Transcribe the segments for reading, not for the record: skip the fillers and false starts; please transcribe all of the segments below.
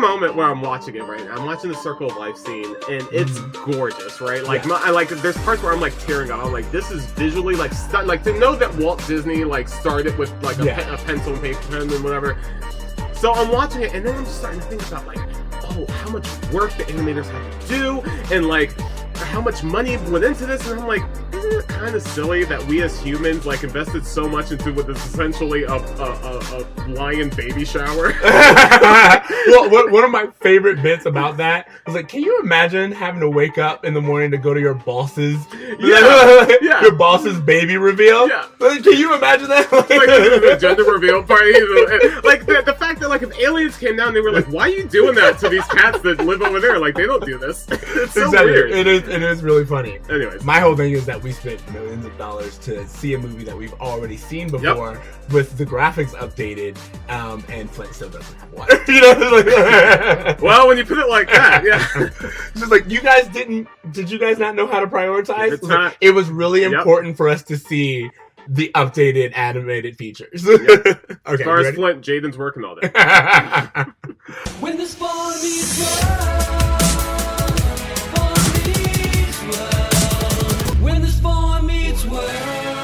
moment where I'm watching it right now. I'm watching the Circle of Life scene, and it's gorgeous, right? Like, there's parts where I'm like tearing up. I'm like, this is visually like stunning. Like, to know that Walt Disney like started with like a pencil and paper pen and whatever. So I'm watching it, and then I'm just starting to think about like, oh, how much work the animators had to do, and like how much money went into this, and I'm like, isn't it kind of silly that we as humans like invested so much into what is essentially a lion baby shower? Well, one of my favorite bits about that was like, can you imagine having to wake up in the morning to go to your boss's your boss's baby reveal? Yeah. Like, can you imagine that? Like the gender reveal party, like the fact that like if aliens came down, they were like, why are you doing that to these cats that live over there? Like, they don't do this. It's so weird. It is really funny. Anyways, my whole thing is that we spent millions of dollars to see a movie that we've already seen before with the graphics updated, and Flint still doesn't have water. You know, well, when you put it like that, it's just like, did you guys not know how to prioritize? It was really important for us to see the updated animated features. Okay, as far as Flint, Jaden's working all day. When the spawn meets world.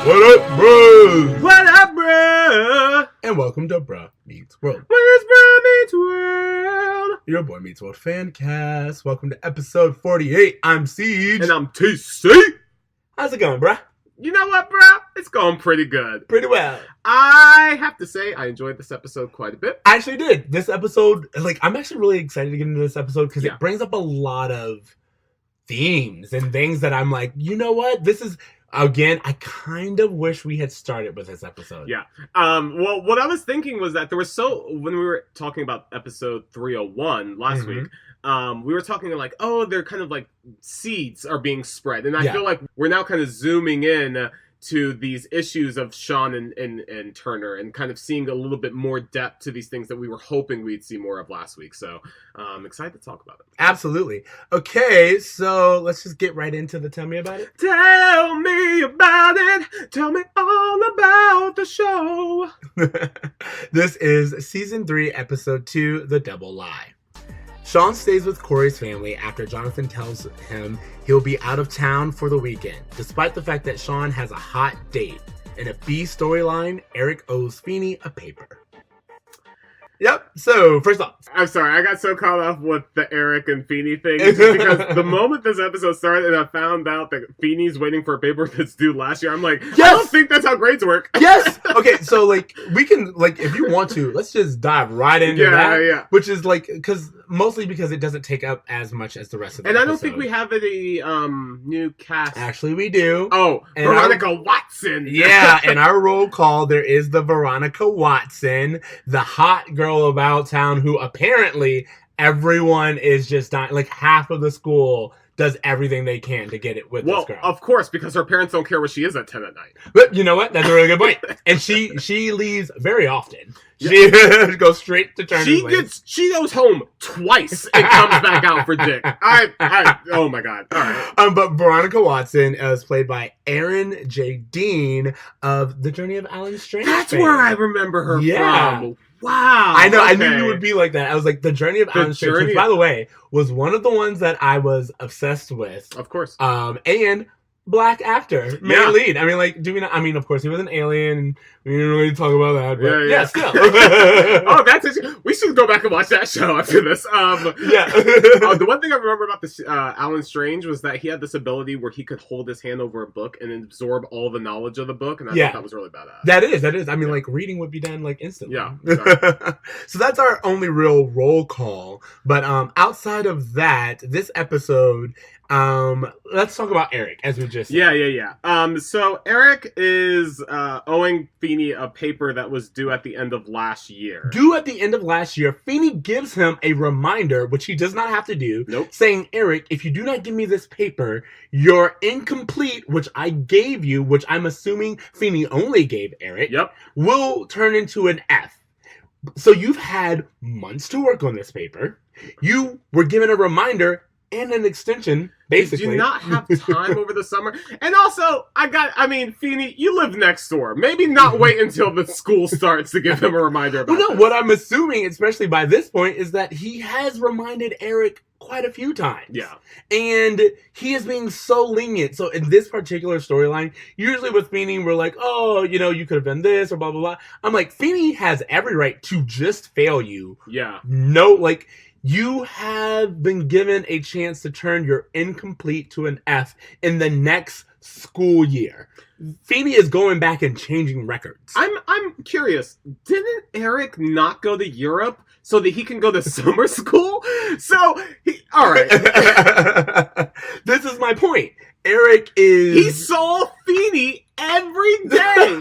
What up, bro? What up, bro? And welcome to Bruh Meets World. What is Bruh Meets World? Your Boy Meets World fan cast. Welcome to episode 48. I'm Siege. And I'm TC. How's it going, bruh? You know what, bruh? It's going pretty good. Pretty well. I have to say, I enjoyed this episode quite a bit. I actually did. This episode, like, I'm actually really excited to get into this episode because it brings up a lot of themes and things that I'm like, you know what? This is... Again, I kind of wish we had started with this episode. Yeah. Well, what I was thinking was that when we were talking about episode 301 last week, we were talking like, oh, they're kind of like seeds are being spread. And I feel like we're now kind of zooming in to these issues of Shawn and Turner and kind of seeing a little bit more depth to these things that we were hoping we'd see more of last week. So I'm excited to talk about it. Absolutely. Okay, so let's just get right into the Tell Me About It. Tell me about it. Tell me all about the show. This is season 3, episode 2, The Double Lie. Shawn stays with Corey's family after Jonathan tells him he'll be out of town for the weekend, despite the fact that Shawn has a hot date. In a B storyline, Eric owes Feeney a paper. Yep, so first off, I'm sorry, I got so caught up with the Eric and Feeney thing because the moment this episode started and I found out that Feeney's waiting for a paper that's due last year, I'm like, I don't think that's how grades work. Yes! Okay, so like, we can, like, if you want to, let's just dive right into that. Yeah. Which is like, mostly because it doesn't take up as much as the rest of the episode. I don't think we have any new cast. Actually, we do. Oh, and Veronica Watson. Yeah, in our roll call, there is the Veronica Watson, the hot girl about town who apparently everyone is just dying. Like, half of the school does everything they can to get it with this girl. Of course, because her parents don't care where she is at 10 at night. But you know what? That's a really good point. And she leaves very often. She goes straight to Turner's. She goes home twice and comes back out for Dick. Oh my god. All right. But Veronica Watson is played by Erin J. Dean of The Journey of Alan Strange. That's where I remember her from. Wow. I know. Okay. I knew you would be like that. I was like, The Journey of Alan Strange, which, by the way, was one of the ones that I was obsessed with. Of course. And black actor, main lead. I mean, like, do we not? I mean, of course, he was an alien, and we didn't really talk about that. But still. Oh, that's it. We should go back and watch that show after this. The one thing I remember about this Alan Strange was that he had this ability where he could hold his hand over a book and absorb all the knowledge of the book, and I thought that was really badass. That is. I mean, like, reading would be done like instantly. Yeah. So that's our only real roll call. But outside of that, this episode. Let's talk about Eric, as we just said. Yeah. So Eric is owing Feeney a paper that was due at the end of last year. Feeney gives him a reminder, which he does not have to do, saying, Eric, if you do not give me this paper, your incomplete, which I gave you, which I'm assuming Feeney only gave Eric, will turn into an F. So you've had months to work on this paper. You were given a reminder and an extension basically. Did you not have time over the summer? And also, Feeney, you live next door. Maybe not wait until the school starts to give him a reminder about Well, no, this. what I'm assuming, especially by this point, is that he has reminded Eric quite a few times. Yeah. And he is being so lenient. So in this particular storyline, usually with Feeney, we're like, oh, you could have done this or blah, blah, blah. I'm like, Feeney has every right to just fail you. Yeah. No, like, you have been given a chance to turn your incomplete to an F in the next school year. Feeney is going back and changing records. I'm curious. Didn't Eric not go to Europe so that he can go to summer school? All right. This is my point. Eric is... He saw Feeney every day.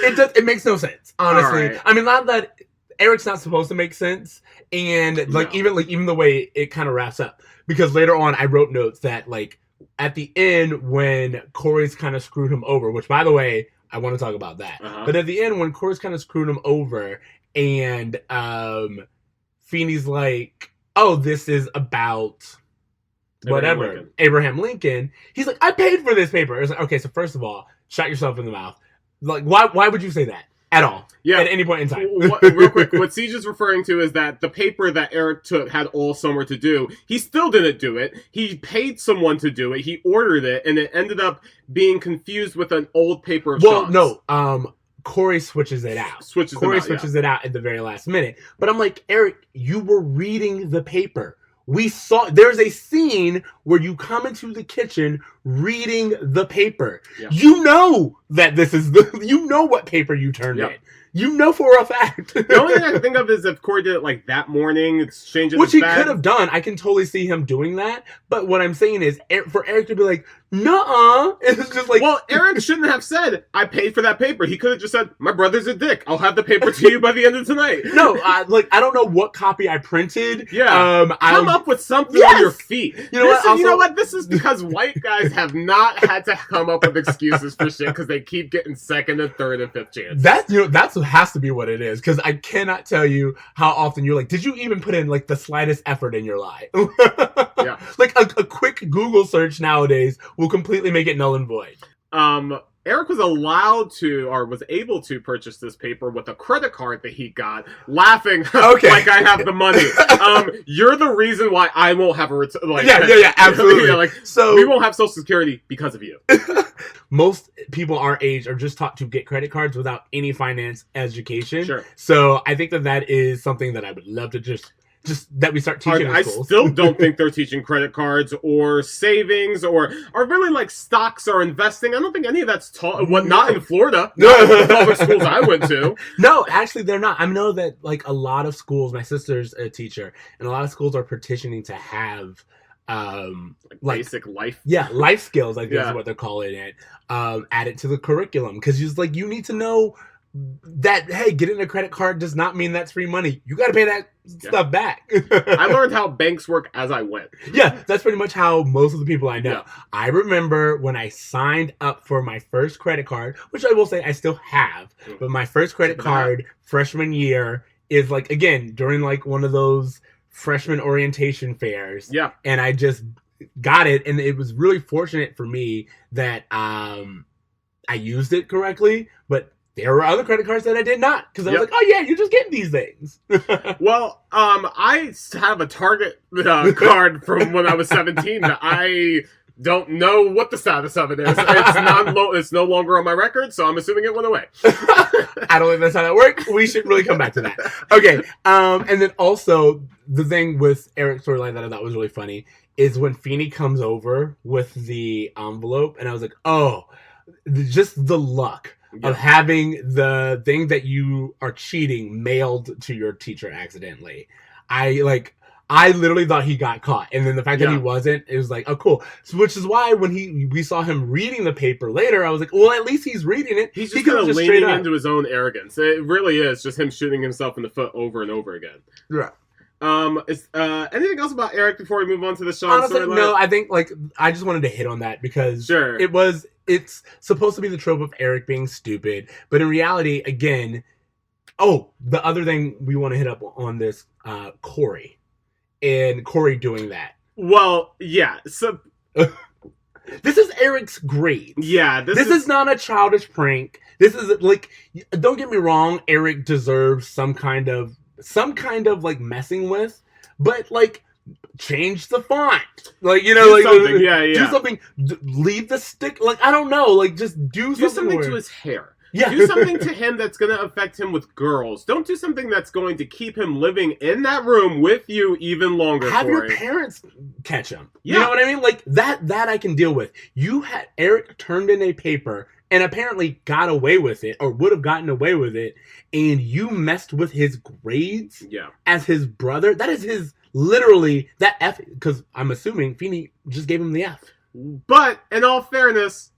It makes no sense, honestly. Right. I mean, not that Eric's not supposed to make sense, and even the way it kind of wraps up, because later on I wrote notes that at the end when Corey's kind of screwed him over, which by the way I want to talk about that, but at the end when Corey's kind of screwed him over and Feeney's like, oh, this is about whatever Abraham Lincoln. He's like, I paid for this paper. It's like, okay, so first of all, shut yourself in the mouth. Like, why would you say that at all? Yeah. At any point in time. Real quick, what Siege is referring to is that the paper that Eric took had all summer to do. He still didn't do it. He paid someone to do it. He ordered it, and it ended up being confused with an old paper of Shawn's. No. Corey switches it out. Corey switches it out at the very last minute. But I'm like, Eric, you were reading the paper. We saw there's a scene where you come into the kitchen reading the paper. Yeah. You know that this is what paper you turned in. You know for a fact. The only thing I can think of is if Corey did it like that morning, exchanging which he could have done. I can totally see him doing that. But what I'm saying is, for Eric to be like, nuh-uh. It's just like... Well, Eric shouldn't have said, I paid for that paper. He could have just said, my brother's a dick. I'll have the paper to you by the end of tonight. No, I don't know what copy I printed. Yeah. Come up with something on your feet. You know what? This is because white guys have not had to come up with excuses for shit because they keep getting second and third and fifth chances. That's has to be what it is, because I cannot tell you how often you're like, did you even put in the slightest effort in your lie? Yeah. A quick Google search nowadays will completely make it null and void. Eric was was able to purchase this paper with a credit card that he got, laughing like I have the money. You're the reason why I won't have a return. Yeah, absolutely. So we won't have Social Security because of you. Most people our age are just taught to get credit cards without any finance education. Sure. So I think that is something that I would love to just that we start teaching in schools. I still don't think they're teaching credit cards or savings or really stocks or investing. I don't think any of that's taught. Not in Florida. Not in the public schools I went to. No, actually, they're not. I know that a lot of schools. My sister's a teacher, and a lot of schools are petitioning to have basic life. Yeah, life skills. This is what they're calling it. Added to the curriculum, because you need to know that, hey, getting a credit card does not mean that's free money. You got to pay that stuff back. I learned how banks work as I went. Yeah, that's pretty much how most of the people I know. Yeah. I remember when I signed up for my first credit card, which I will say I still have, but my first credit card freshman year is again, during one of those freshman orientation fairs. Yeah. And I just got it, and it was really fortunate for me that I used it correctly, but there were other credit cards that I did not, because I was like, oh yeah, you're just getting these things. Well, I have a Target card from when I was 17 that I don't know what the status of it is. It's no longer on my record, so I'm assuming it went away. I don't think that's how that works. We should really come back to that. Okay, and then also, the thing with Eric's storyline that I thought was really funny is when Feeney comes over with the envelope, and I was like, oh, just the luck of having the thing that you are cheating mailed to your teacher accidentally. I literally thought he got caught, and then the fact that he wasn't, it was like, oh, cool. So, which is why when we saw him reading the paper later, I was like, well, at least he's reading it. He's just kind of leaning into his own arrogance. It really is just him shooting himself in the foot over and over again. Right. Is anything else about Eric before we move on to the Shawn storyline? No, I think I just wanted to hit on that because it's supposed to be the trope of Eric being stupid, but in reality, again, the other thing we want to hit up on this, Corey. And Corey doing that. Well, yeah. So this is Eric's grades. Yeah, this is not a childish prank. This is like, don't get me wrong, Eric deserves some kind of like messing with, but like change the font, like, you know, do like something. Yeah. do something. Leave the stick, like, I don't know, like just do something to his hair. Yeah. Do something to him that's going to affect him with girls. Don't do something that's going to keep him living in that room with you even longer. Have Corey. your parents catch him. Yeah. You know what I mean? Like that I can deal with. You had Eric turned in a paper and apparently got away with it, or would have gotten away with it, and you messed with his grades. Yeah. As his brother. That is his, literally, that F, because I'm assuming Feeney just gave him the F. But in all fairness,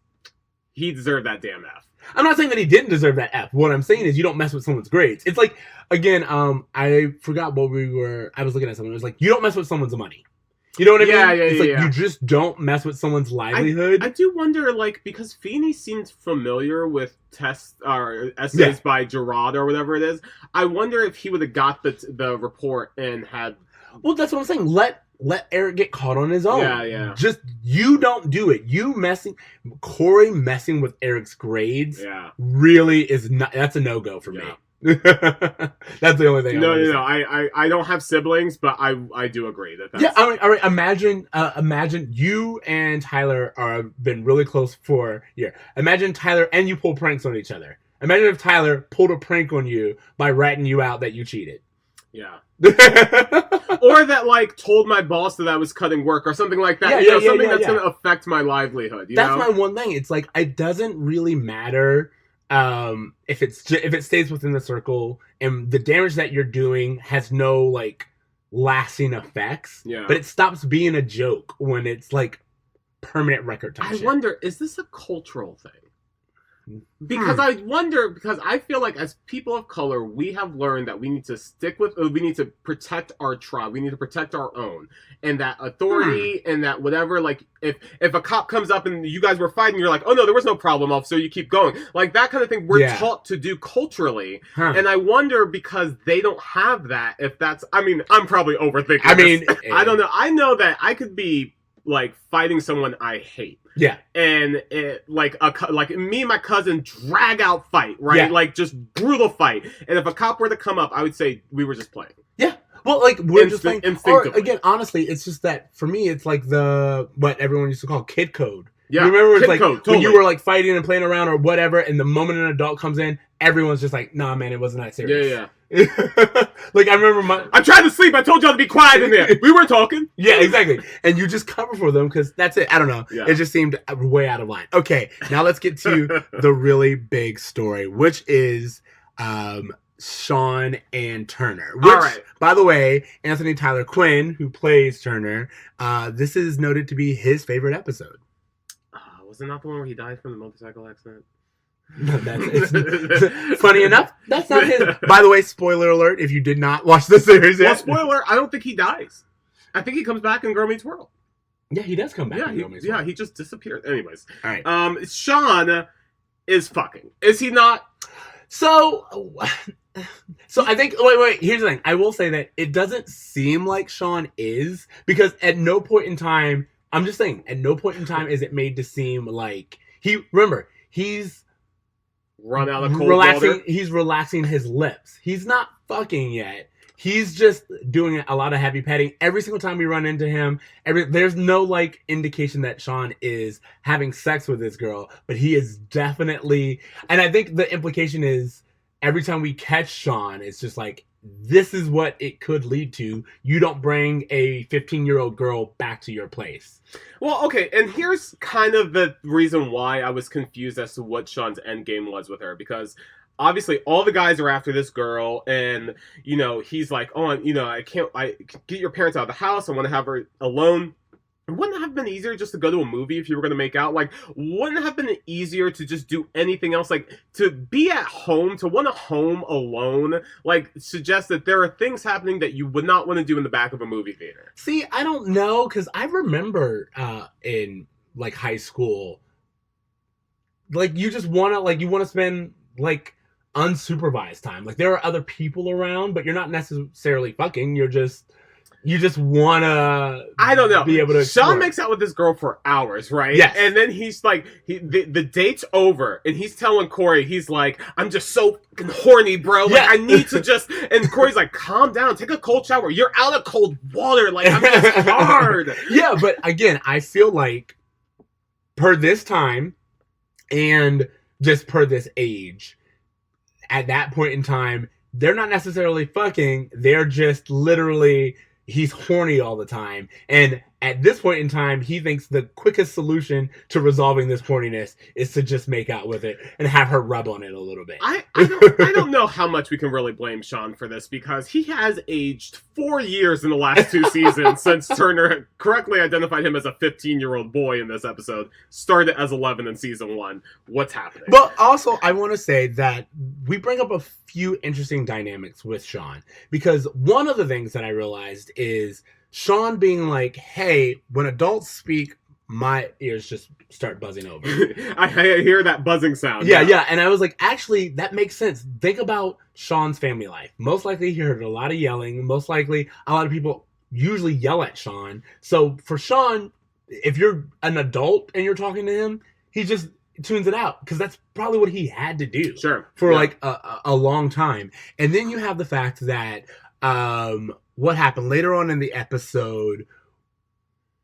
he deserved that damn F. I'm not saying that he didn't deserve that F. What I'm saying is you don't mess with someone's grades. It's like, again, I forgot what I was looking at something. It was like, you don't mess with someo's money. You know what I mean? Yeah, it's like, yeah. you just don't mess with someone's livelihood. I do wonder, like, because Feeney seems familiar with tests or essays by Gerard or whatever it is. I wonder if he would have got the report and had... Well, that's what I'm saying. Let Eric get caught on his own. Yeah. Just, you don't do it. Corey messing with Eric's grades really is not, that's a no-go for me. That's the only thing. No. I don't have siblings, but I do agree that's... Yeah, I mean, imagine you and Tyler have been really close for a year. Imagine Tyler and you pull pranks on each other. Imagine if Tyler pulled a prank on you by ratting you out that you cheated. Yeah. Or that, like, told my boss that I was cutting work or something like that. Something that's going to affect my livelihood. That's my one thing. It's like, it doesn't really matter if it stays within the circle and the damage that you're doing has no, like, lasting effects. Yeah. But it stops being a joke when it's, like, permanent record time. I wonder, is this a cultural thing? Because I feel like as people of color, we have learned that we need to protect our tribe. We need to protect our own. And that authority and that whatever, like, if a cop comes up and you guys were fighting, you're like, oh no, there was no problem, officer, you keep going. Like, that kind of thing we're taught to do culturally. And I wonder, because they don't have that, if that's, I mean, I'm probably overthinking this. I don't know. I know that I could be, like, fighting someone I hate. Yeah. And like me and my cousin drag out fight, right? Yeah. Like, just brutal fight. And if a cop were to come up, I would say we were just playing. Yeah. Well, like, we're just playing. Or, again, honestly, it's just that, for me, it's like what everyone used to call kid code. Yeah. You remember, it's like, code, totally. When you were, like, fighting and playing around or whatever, and the moment an adult comes in, everyone's just like, nah, man, it wasn't that serious. Yeah. Like, I remember I'm trying to sleep. I told y'all to be quiet in there. We were talking. Yeah, exactly. And you just cover for them because that's it. I don't know. Yeah. It just seemed way out of line. Okay, now let's get to the really big story, which is Shawn and Turner. Which, all right. By the way, Anthony Tyler Quinn, who plays Turner, this is noted to be his favorite episode. Was it not the one where he died from the motorcycle accident? No, funny enough, that's not his. By the way, spoiler alert, if you did not watch the series yet. Well, spoiler, I don't think he dies. I think he comes back in Girl Meets World. Yeah, he does come back in Girl Meets World. Yeah, he just disappeared. Anyways. All right. Shawn is fucking. Is he not? So I think, wait, here's the thing. I will say that it doesn't seem like Shawn is, because at no point in time, I'm just saying, at no point in time is it made to seem like he's run out of cold water. He's relaxing his lips. He's not fucking yet. He's just doing a lot of heavy petting. Every single time we run into him, there's no, like, indication that Shawn is having sex with this girl, but he is definitely, and I think the implication is every time we catch Shawn, it's just like, this is what it could lead to. You don't bring a 15-year-old girl back to your place. Well, okay, and here's kind of the reason why I was confused as to what Shawn's end game was with her, because obviously all the guys are after this girl, and, you know, he's like, oh, you know, I get your parents out of the house, I want to have her alone. Wouldn't it have been easier just to go to a movie if you were going to make out? Like, wouldn't it have been easier to just do anything else? Like, to be at home, to want to home alone, like, suggests that there are things happening that you would not want to do in the back of a movie theater. See, I don't know, because I remember in, like, high school, like, you just want to, like, you want to spend, like, unsupervised time. Like, there are other people around, but you're not necessarily fucking, you're just... you just wanna. I don't know. Be able to. Sean explore. makes out with this girl for hours, right? Yes. And then he's like, the date's over, and he's telling Corey, he's like, I'm just so fucking horny, bro. Like, I need to just. And Corey's like, calm down, take a cold shower. You're out of cold water. Like, I'm just hard. Yeah, but again, I feel like per this time and just per this age, at that point in time, they're not necessarily fucking. They're just literally. He's horny all the time. And at this point in time, he thinks the quickest solution to resolving this horniness is to just make out with it and have her rub on it a little bit. I don't know how much we can really blame Sean for this, because he has aged 4 years in the last 2 seasons since Turner correctly identified him as a 15-year-old boy in this episode. Started as 11 in season 1. What's happening? But also, I want to say that we bring up a few interesting dynamics with Sean, because one of the things that I realized is Sean being like, hey, when adults speak, my ears just start buzzing over. I hear that buzzing sound. Yeah. And I was like, actually, that makes sense. Think about Sean's family life. Most likely he heard a lot of yelling. Most likely a lot of people usually yell at Sean. So for Sean, if you're an adult and you're talking to him, he just tunes it out, because that's probably what he had to do for like a long time. And then you have the fact that what happened later on in the episode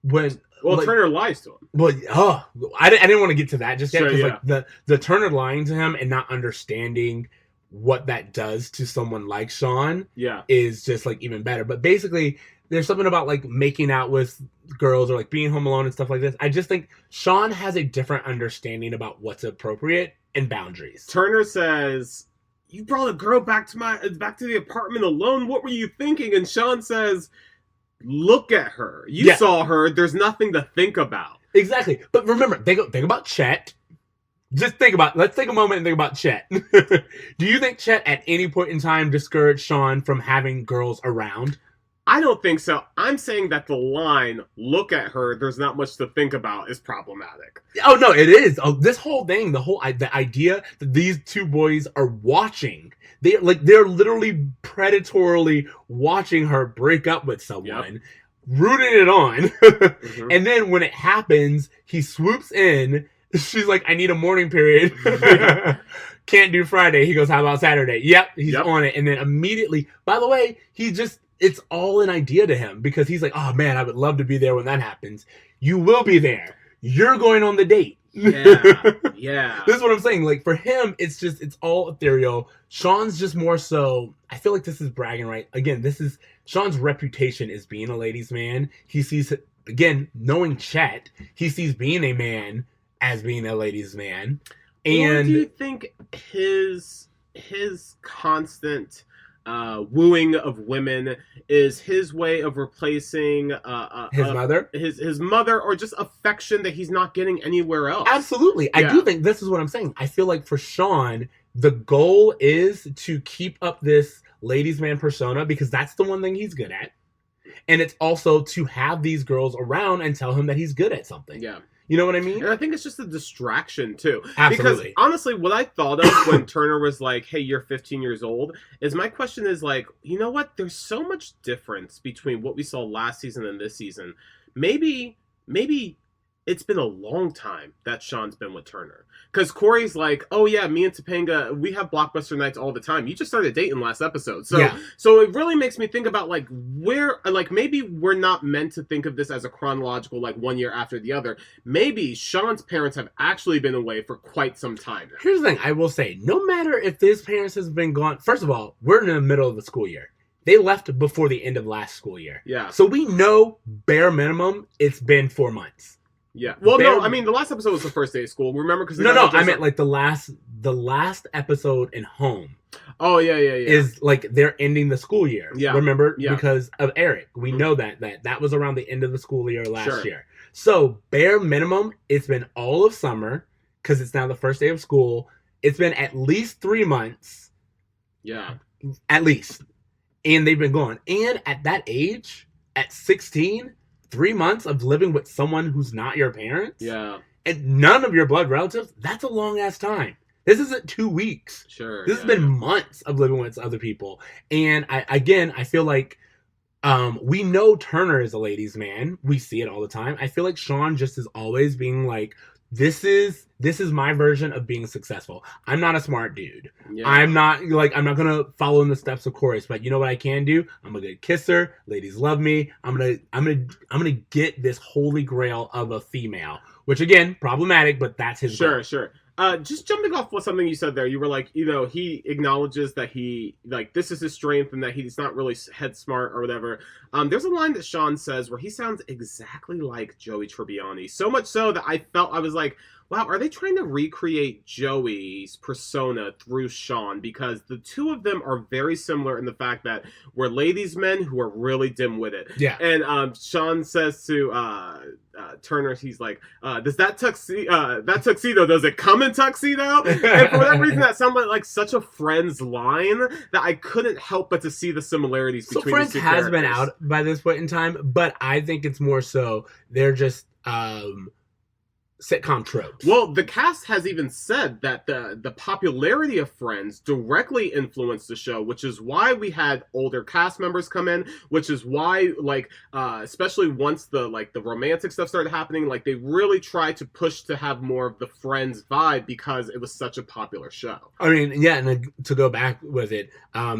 when Turner lies to him. Well, I didn't want to get to that just yet, because like the Turner lying to him and not understanding what that does to someone like Sean is just like even better. But basically, there's something about like making out with girls or like being home alone and stuff like this. I just think Sean has a different understanding about what's appropriate and boundaries. Turner says, you brought a girl back to the apartment alone. What were you thinking? And Sean says, look at her. You saw her. There's nothing to think about. Exactly. But remember, think about Chet. Just let's take a moment and think about Chet. Do you think Chet at any point in time discouraged Sean from having girls around? I don't think so. I'm saying that the line, look at her, there's not much to think about, is problematic. Oh, no, it is. Oh, this whole thing, the idea that these two boys are watching, they're literally predatorily watching her break up with someone, rooting it on. Mm-hmm. And then when it happens, he swoops in. She's like, I need a morning period. Can't do Friday. He goes, how about Saturday? Yep, he's on it. And then immediately, by the way, it's all an idea to him, because he's like, oh man, I would love to be there when that happens. You will be there. You're going on the date. Yeah. This is what I'm saying. Like, for him, it's all ethereal. Sean's just more so, I feel like this is bragging, right? Again, Sean's reputation is being a ladies' man. He sees, again, knowing Chet, he sees being a man as being a ladies' man. And or do you think his constant wooing of women is his way of replacing his mother, his mother, or just affection that he's not getting anywhere else? Absolutely. I do think this is what I'm saying. I feel like for Sean, the goal is to keep up this ladies' man persona, because that's the one thing he's good at, and it's also to have these girls around and tell him that he's good at something. You know what I mean? And I think it's just a distraction, too. Absolutely. Because, honestly, what I thought of when Turner was like, hey, you're 15 years old, is my question is like, you know what? There's so much difference between what we saw last season and this season. Maybe it's been a long time that Sean's been with Turner. Because Corey's like, oh yeah, me and Topanga, we have blockbuster nights all the time. You just started dating last episode. So it really makes me think about like maybe we're not meant to think of this as a chronological, like 1 year after the other. Maybe Sean's parents have actually been away for quite some time now. Here's the thing I will say, no matter if his parents has been gone, first of all, we're in the middle of the school year. They left before the end of last school year. Yeah. So we know, bare minimum, it's been 4 months. Yeah. Well, no, I mean, the last episode was the first day of school. Remember? Because I meant like the last episode in Home. Oh, yeah. Is like they're ending the school year. Yeah. Remember? Yeah. Because of Eric. We know that was around the end of the school year last year. So, bare minimum, it's been all of summer, because it's now the first day of school. It's been at least 3 months. Yeah. At least. And they've been gone. And at that age, at 16... 3 months of living with someone who's not your parents, and none of your blood relatives, that's a long ass time. This isn't 2 weeks. Sure. This has been months of living with other people. And I feel like We know Turner is a ladies' man. We see it all the time. I feel like Shawn just is always being like, this is my version of being successful. I'm not a smart dude. Yeah. I'm not gonna follow in the steps of Chorus, but you know what I can do? I'm a good kisser. Ladies love me. I'm gonna get this holy grail of a female, which again, problematic, but that's his goal. Sure. Just jumping off with something you said there, you were like, he acknowledges that he, like, this is his strength and that he's not really head smart or whatever. There's a line that Shawn says where he sounds exactly like Joey Tribbiani. So much so that I was like, wow, are they trying to recreate Joey's persona through Shawn? Because the two of them are very similar in the fact that we're ladies' men who are really dim-witted. Yeah. And Shawn says to Turner, he's like, does that tuxedo, does it come in tuxedo? And for whatever reason, that sounded like such a Friends line that I couldn't help but to see the similarities between Friends these two has characters. been out by this point in time, but I think it's more so they're just sitcom tropes. Well, the cast has even said that the popularity of Friends directly influenced the show, which is why we had older cast members come in, which is why, like, especially once the romantic stuff started happening, like, they really tried to push to have more of the Friends vibe because it was such a popular show. I mean, yeah, and to go back with it,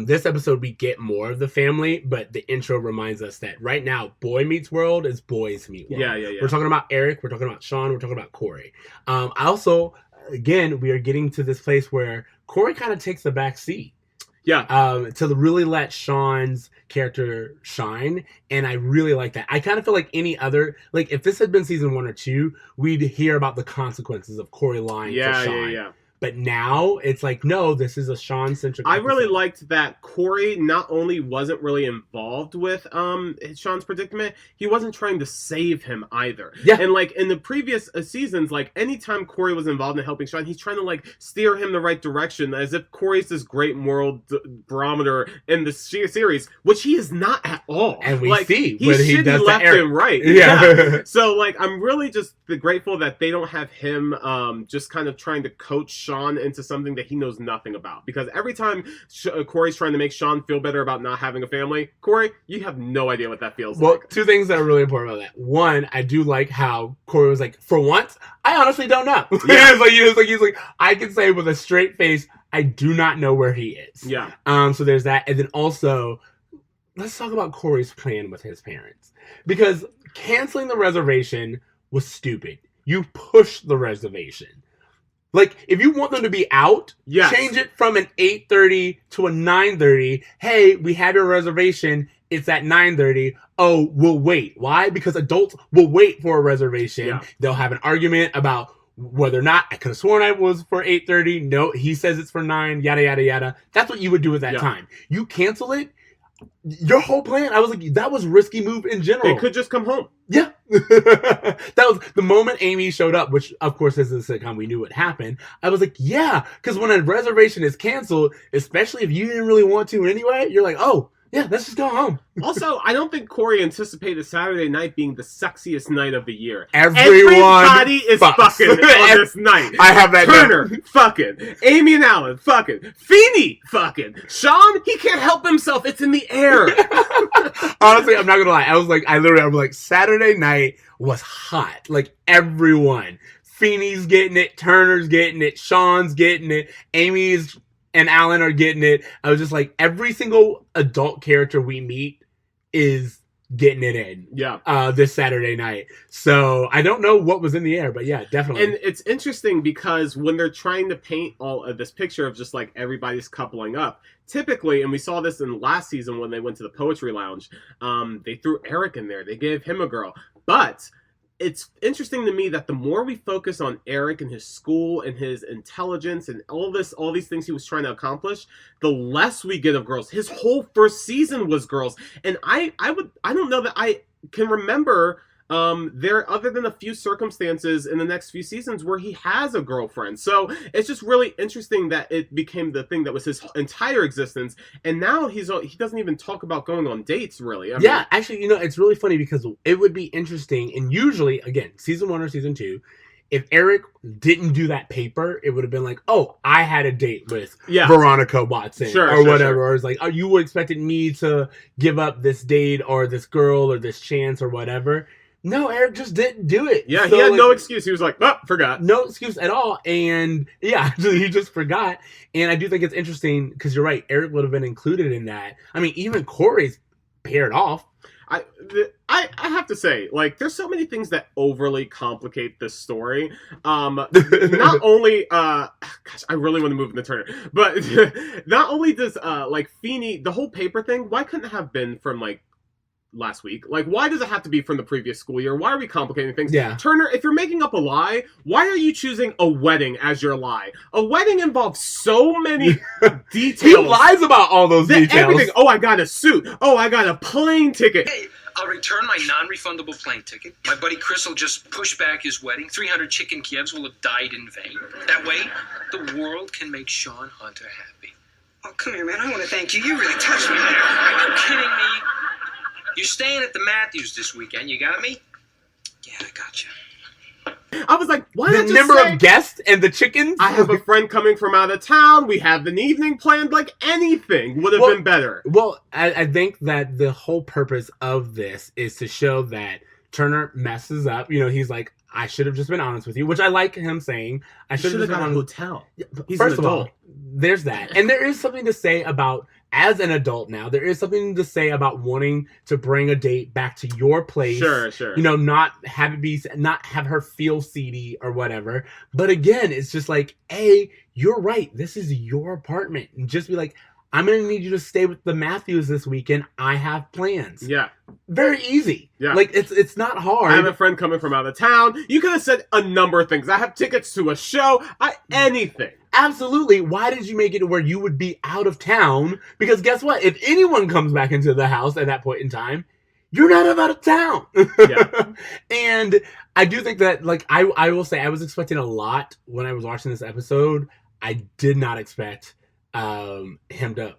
this episode we get more of the family, but the intro reminds us that right now, Boy Meets World is Boys Meet World. Yeah. We're talking about Eric, we're talking about Shawn, we're talking about Corey. I also, again, we are getting to this place where Corey kind of takes the back seat. Yeah. To really let Shawn's character shine, and I really like that. I kind of feel like any other, like, if this had been season 1 or 2, we'd hear about the consequences of Corey lying to Shawn. Yeah. But now it's like, no, this is a Shawn-centric I episode. really liked that Corey not only wasn't really involved with Shawn's predicament, he wasn't trying to save him either. Yeah. And like in the previous seasons, like anytime Corey was involved in helping Shawn, he's trying to like steer him the right direction, as if Corey's this great moral barometer in the series, which he is not at all. And we like, see he's when he does left Eric. and right. Yeah. So like I'm really just grateful that they don't have him just kind of trying to coach Shawn into something that he knows nothing about. Because every time Corey's trying to make Shawn feel better about not having a family, Corey, you have no idea what that feels like. Two things that are really important about that. One, I do like how Corey was like, for once, I honestly don't know. Yeah. he's like, I can say with a straight face, I do not know where he is. Yeah. So there's that. And then also, let's talk about Corey's plan with his parents. Because canceling the reservation was stupid. You pushed the reservation. Like, if you want them to be out, Yes. change it from an 8:30 to a 9:30. Hey, we have your reservation. It's at 9:30. Oh, we'll wait. Why? Because adults will wait for a reservation. Yeah. They'll have an argument about whether or not, I could have sworn I was for 8:30. No, he says it's for 9, yada, yada, yada. That's what you would do at that Yeah. time. You cancel it. Your whole plan, I was like, that was a risky move in general. They could just come home. Yeah. That was the moment Amy showed up, which of course is a sitcom, we knew would happen. I was like, yeah, because when a reservation is canceled, especially if you didn't really want to anyway, you're like, oh, yeah, let's just go home. Also, I don't think Corey anticipated Saturday night being the sexiest night of the year. Everyone Everybody is fucks. fucking on this night. I have that Turner, note. fucking. Amy and Alan, fucking. Feeney, fucking. Shawn, he can't help himself. It's in the air. Honestly, I'm not gonna lie. I was like, Saturday night was hot. Like, everyone. Feeney's getting it, Turner's getting it, Shawn's getting it, Amy's and Alan are getting it. I was just like, every single adult character we meet is getting it in. Yeah. This Saturday night. So I don't know what was in the air, but yeah, definitely. And it's interesting because when they're trying to paint all of this picture of just like everybody's coupling up, typically, and we saw this in last season when they went to the Poetry Lounge, they threw Eric in there. They gave him a girl. But it's interesting to me that the more we focus on Eric and his school and his intelligence and all these things he was trying to accomplish, the less we get of girls. His whole first season was girls. And I don't know that I can remember there, other than a few circumstances in the next few seasons where he has a girlfriend. So it's just really interesting that it became the thing that was his entire existence, and now he doesn't even talk about going on dates, really. I mean, actually, it's really funny because it would be interesting, and usually, again, season 1 or season 2, if Eric didn't do that paper, it would have been like, oh, I had a date with Yeah. Veronica Watson Sure, or sure, whatever. sure. Or it's like, oh, you expected me to give up this date or this girl or this chance or whatever. No, Eric just didn't do it. Yeah, So, he had like, no excuse. He was like, oh, forgot. no excuse at all. And yeah, he just forgot. And I do think it's interesting because you're right. Eric would have been included in that. I mean, even Corey's paired off. I have to say, like, there's so many things that overly complicate this story. Not only, gosh, I really want to move in the Turner, but not only does, like, Feeney, the whole paper thing, why couldn't it have been from, like, last week? Like, why does it have to be from the previous school year? Why are we complicating things? Yeah. Turner, if you're making up a lie, why are you choosing a wedding as your lie? A wedding involves so many details. He lies about all those details. Everything. Oh, I got a suit. Oh, I got a plane ticket. Hey, I'll return my non-refundable plane ticket. My buddy Chris will just push back his wedding. 300 chicken Kievs will have died in vain. That way, the world can make Shawn Hunter happy. Oh, come here, man. I want to thank you. You really touched me there. Are you kidding me? You're staying at the Matthews this weekend. You got me? Yeah, I got you. I was like, why The not just number say, of guests and the chickens. I have a friend coming from out of town. We have an evening planned. Like, anything would have been better. Well, I think that the whole purpose of this is to show that Turner messes up. You know, he's like, I should have just been honest with you, which I like him saying. I should have just been got a honest. hotel. He's He's First an of all, adult. there's that. And there is something to say about, as an adult now, there is something to say about wanting to bring a date back to your place. Sure. You know, not have it be, not have her feel seedy or whatever. But again, it's just like, A, you're right. This is your apartment. And just be like, I'm going to need you to stay with the Matthews this weekend. I have plans. Yeah. Very easy. Yeah. Like, it's not hard. I have a friend coming from out of town. You could have said a number of things. I have tickets to a show. Anything. Absolutely. Why did you make it where you would be out of town? Because guess what? If anyone comes back into the house at that point in time, you're not out of town. Yeah. And I do think that, like, I will say I was expecting a lot when I was watching this episode. I did not expect him to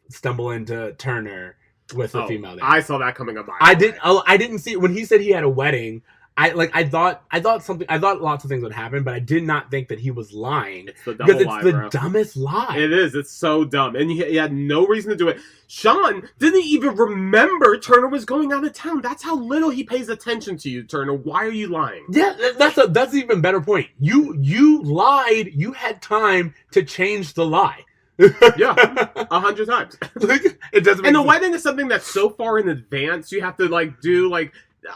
stumble into Turner with a female. There. I saw that coming up. I didn't see it when he said he had a wedding. I thought lots of things would happen, but I did not think that he was lying. It's the because double it's lie, the bro. dumbest lie. It is. It's so dumb. And he had no reason to do it. Shawn didn't even remember Turner was going out of town. That's how little he pays attention to you, Turner. Why are you lying? Yeah, that's an even better point. You lied. You had time to change the lie. Yeah, 100 times. Like, it doesn't. And the sense. wedding is something that's so far in advance. You have to do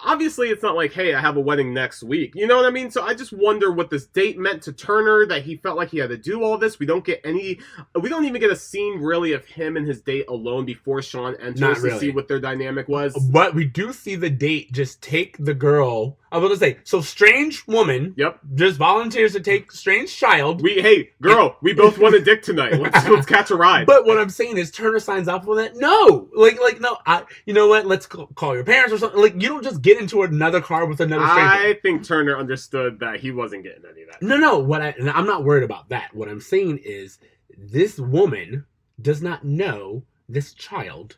obviously it's not like, hey, I have a wedding next week. You know what I mean? So I just wonder what this date meant to Turner, that he felt like he had to do all this. We don't even get a scene really of him and his date alone before Shawn enters Not to really. see what their dynamic was. But we do see the date just take the girl. I was going to say, so strange woman. Yep. Just volunteers to take strange child. Hey, girl, we both want a dick tonight. Let's catch a ride. But what I'm saying is Turner signs off on that. No, like no. You know what? Let's call your parents or something. Like, you don't just get into another car with another stranger. I think Turner understood that he wasn't getting any of that. No. And I'm not worried about that. What I'm saying is this woman does not know this child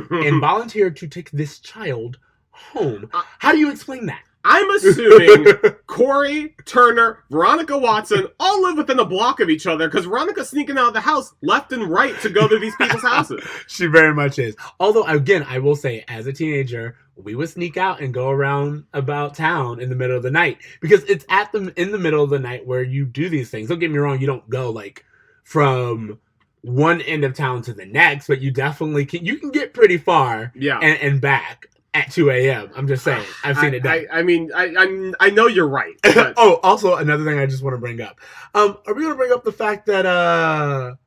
and volunteered to take this child home. How do you explain that? I'm assuming Corey, Turner, Veronica Watson all live within a block of each other because Veronica's sneaking out of the house left and right to go to these people's houses. She very much is. Although, again, I will say, as a teenager, we would sneak out and go around about town in the middle of the night because it's in the middle of the night where you do these things. Don't get me wrong, you don't go like from one end of town to the next, but you definitely can. You can get pretty far, Yeah. and back at 2 a.m. I'm just saying, I've seen it done. I know you're right. But Oh, also another thing I just want to bring up. Are we going to bring up the fact that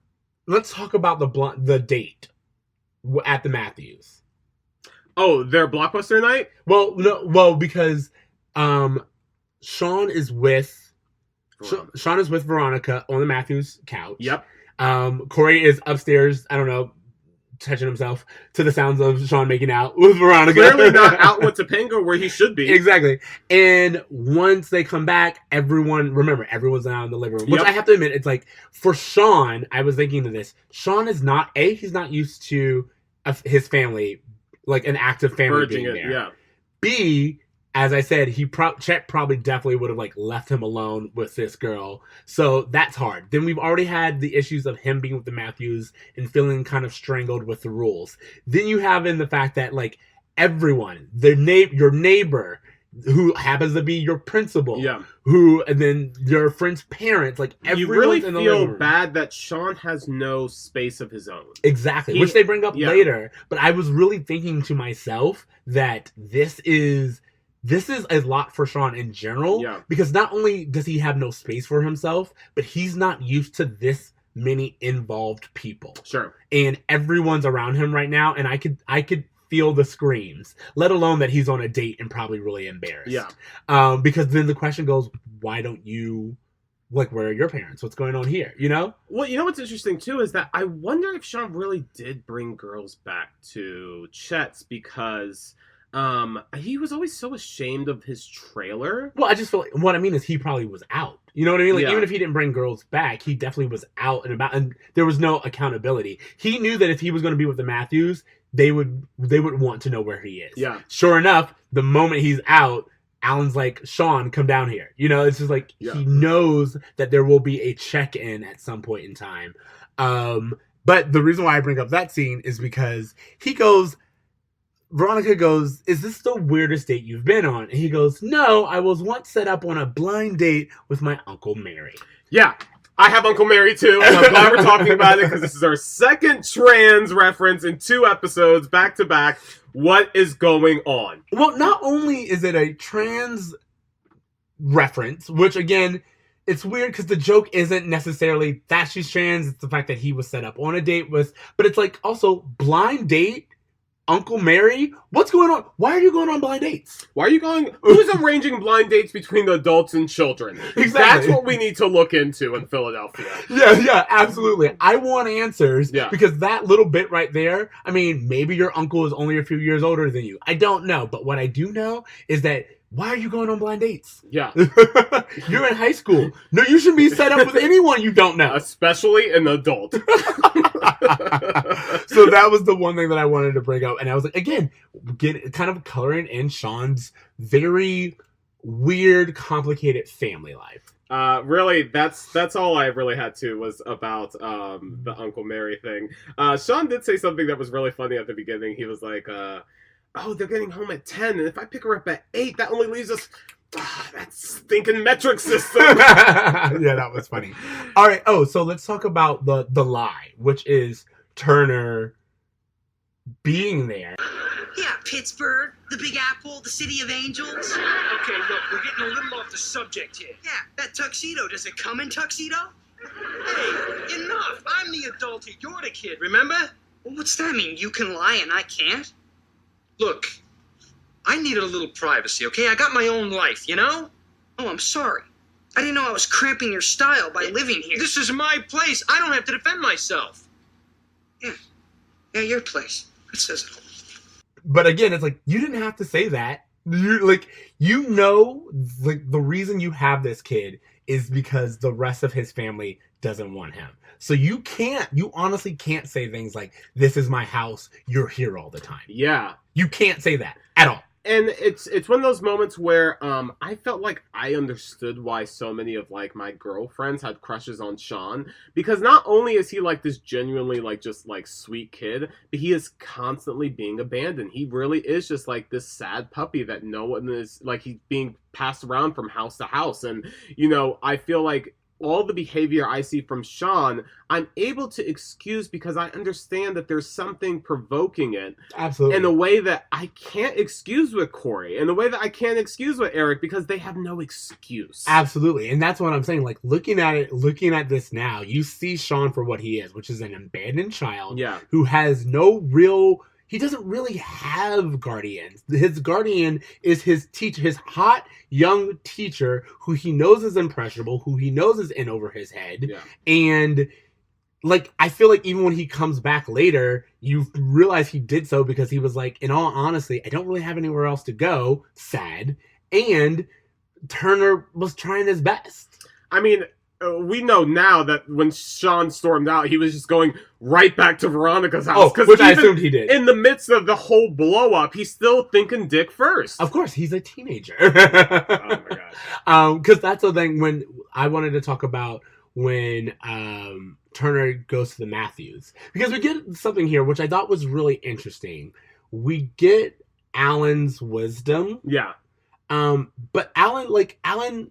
let's talk about the date at the Matthews? oh, their Blockbuster night? Well, no, because Shawn is with Veronica on the Matthews couch. Yep. Corey is upstairs. I don't know, touching himself to the sounds of Shawn making out with Veronica. Clearly not out with Topanga where he should be. Exactly. And once they come back, everyone's now in the living room. Which Yep. I have to admit, it's like, for Shawn, I was thinking of this. Shawn is not, he's not used to his family, like an active family Urging being it, there. yeah. B, as I said, Chet probably definitely would have like left him alone with this girl. So that's hard. Then we've already had the issues of him being with the Matthews and feeling kind of strangled with the rules. Then you have in the fact that like everyone, your neighbor, who happens to be your principal, and then your friend's parents, like everyone's in the living room. You really feel bad that Shawn has no space of his own. Exactly, which they bring up later. But I was really thinking to myself that this is a lot for Shawn in general, because not only does he have no space for himself, but he's not used to this many involved people. Sure, and everyone's around him right now, and I could feel the screams, let alone that he's on a date and probably really embarrassed. Yeah. Because then the question goes, why don't you, like, where are your parents? What's going on here? You know? Well, you know what's interesting, too, is that I wonder if Shawn really did bring girls back to Chet's because he was always so ashamed of his trailer. Well, I just feel like, what I mean is he probably was out. You know what I mean? Like, even if he didn't bring girls back, he definitely was out and about, and there was no accountability. He knew that if he was going to be with the Matthews, they would want to know where he is. Yeah. Sure enough, the moment he's out, Alan's like, Shawn, come down here. You know, it's just like, he knows that there will be a check-in at some point in time. But the reason why I bring up that scene is because Veronica goes, is this the weirdest date you've been on? And he goes, no, I was once set up on a blind date with my Uncle Mary. Yeah. I have Uncle Mary, too, and I'm glad we're talking about it, because this is our second trans reference in 2 episodes, back-to-back. What is going on? Well, not only is it a trans reference, which, again, it's weird, because the joke isn't necessarily that she's trans, it's the fact that he was set up on a date with, but it's like, also, blind date? Uncle Mary? What's going on? Why are you going on blind dates? Who's arranging blind dates between adults and children? Exactly. That's what we need to look into in Philadelphia. Yeah, absolutely. I want answers, because that little bit right there, I mean, maybe your uncle is only a few years older than you. I don't know, but what I do know is that, why are you going on blind dates? Yeah. You're in high school. No, you shouldn't be set up with anyone you don't know. Especially an adult. So that was the one thing that I wanted to bring up. And I was like, again, kind of coloring in Shawn's very weird, complicated family life. Really, that's all I really had to was about the Uncle Mary thing. Shawn did say something that was really funny at the beginning. He was like, oh, they're getting home at 10, and if I pick her up at 8, that only leaves us that stinking metric system. Yeah, that was funny. All right. Oh, so let's talk about the lie, which is Turner being there. Yeah, Pittsburgh, the Big Apple, the City of Angels. Okay, look, we're getting a little off the subject here. Yeah, that tuxedo, does it come in tuxedo? Hey, enough. I'm the adult here. You're the kid, remember? Well, what's that mean? You can lie and I can't? Look, I needed a little privacy, okay? I got my own life, you know? Oh, I'm sorry. I didn't know I was cramping your style by living here. This is my place. I don't have to defend myself. Yeah, your place. It says it all. But again, it's like, you didn't have to say that. You know, the reason you have this kid is because the rest of his family doesn't want him. So you honestly can't say things like, this is my house, you're here all the time. Yeah. You can't say that at all. And it's one of those moments where I felt like I understood why so many of like my girlfriends had crushes on Shawn, because not only is he like this genuinely like just like sweet kid, but he is constantly being abandoned. He really is just like this sad puppy that no one is like, he's being passed around from house to house. And you know, I feel like all the behavior I see from Shawn, I'm able to excuse because I understand that there's something provoking it. Absolutely. In a way that I can't excuse with Corey. In a way that I can't excuse with Eric because they have no excuse. Absolutely. And that's what I'm saying. Like, looking at this now, you see Shawn for what he is, which is an abandoned child who has no real... He doesn't really have guardians. His guardian is his teacher, his hot young teacher who he knows is impressionable, who he knows is in over his head. Yeah. And like, I feel like even when he comes back later, you realize he did so because he was like, in all honesty, I don't really have anywhere else to go. Sad. And Turner was trying his best. I mean, we know now that when Shawn stormed out, he was just going right back to Veronica's house. Which I assumed he did. In the midst of the whole blow up, he's still thinking Dick first. Of course, he's a teenager. Oh my god. Because that's the thing when I wanted to talk about when Turner goes to the Matthews. Because we get something here which I thought was really interesting. We get Alan's wisdom. Yeah. But Alan,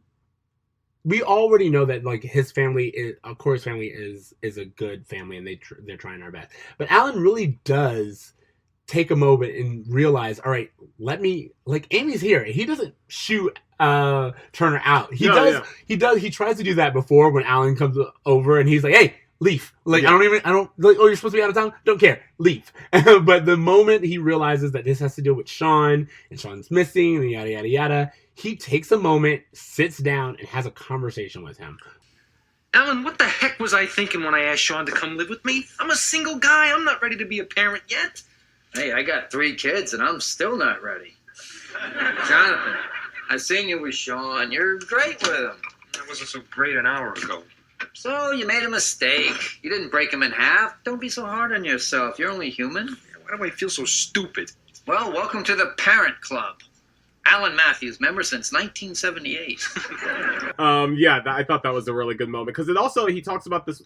we already know that like his family, Corey's family is a good family, and they're trying our best. But Alan really does take a moment and realize, all right, Amy's here. He doesn't shoot Turner out. He tries to do that before when Alan comes over and he's like, hey, leave. I don't oh, you're supposed to be out of town? Don't care. Leave. But the moment he realizes that this has to deal with Shawn, and Shawn's missing, and yada, yada, yada, he takes a moment, sits down, and has a conversation with him. Alan, what the heck was I thinking when I asked Shawn to come live with me? I'm a single guy. I'm not ready to be a parent yet. Hey, I got 3 kids, and I'm still not ready. Jonathan, I seen you with Shawn. You're great with him. That wasn't so great an hour ago. So, you made a mistake. You didn't break him in half. Don't be so hard on yourself. You're only human. Why do I feel so stupid? Well, welcome to the Parent Club. Alan Matthews, member since 1978. I thought that was a really good moment because he talks about this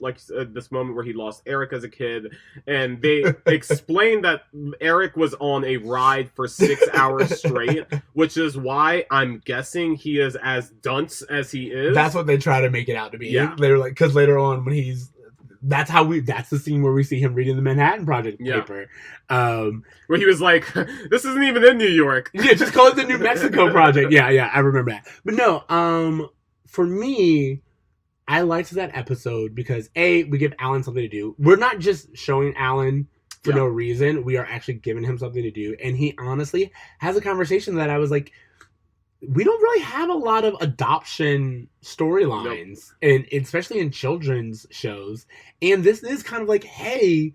this moment where he lost Eric as a kid, and they explained that Eric was on a ride for 6 hours straight, which is why I'm guessing he is as dunce as he is. That's what they try to make it out to be. Yeah, they're like, because later on when that's the scene where we see him reading the Manhattan Project paper. Where he was like, this isn't even in New York. Yeah, just call it the New Mexico Project. Yeah, I remember that. But no, for me, I liked that episode because we give Alan something to do. We're not just showing Alan for no reason. We are actually giving him something to do. And he honestly has a conversation that I was like, we don't really have a lot of adoption storylines, and especially in children's shows. And this is kind of like, hey,